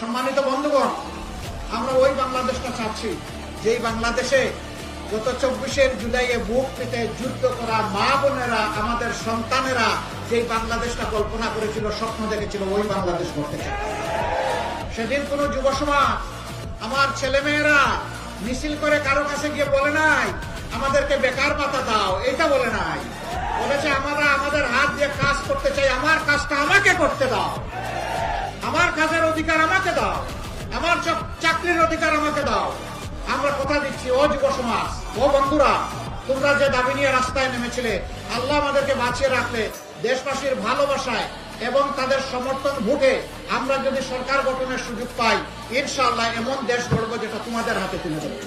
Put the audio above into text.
সম্মানিত বন্ধুগণ, আমরা ওই বাংলাদেশটা চাচ্ছি যেই বাংলাদেশে গত 24শে জুলাইয়ে বুক পেতে যুদ্ধ করা মা বোনেরা, আমাদের সন্তানেরা যেই বাংলাদেশটা কল্পনা করেছিল, স্বপ্ন দেখেছিল, ওই বাংলাদেশ করতে চায়। সেদিন কোন যুব সমাজ, আমার ছেলেমেয়েরা মিছিল করে কারো কাছে গিয়ে বলে নাই আমাদেরকে বেকার ভাতা দাও, এটা বলে নাই। বলেছে আমরা আমাদের হাত দিয়ে কাজ করতে চাই, আমার কাজটা আমাকে করতে দাও, আমার কাজের অধিকার আমাকে দাও, আমার চাকরির অধিকার আমাকে দাও। আমরা কথা দিচ্ছি, ও যুব সমাজ, ও বন্ধুরা, তোমরা যে দাবি নিয়ে রাস্তায় নেমেছিলে, আল্লাহ আমাদেরকে বাঁচিয়ে রাখলে দেশবাসীর ভালোবাসায় এবং তাদের সমর্থন ভোটে আমরা যদি সরকার গঠনের সুযোগ পাই, ইনশাআল্লাহ এমন দেশ গড়ব যেটা তোমাদের হাতে তুলে দেবে।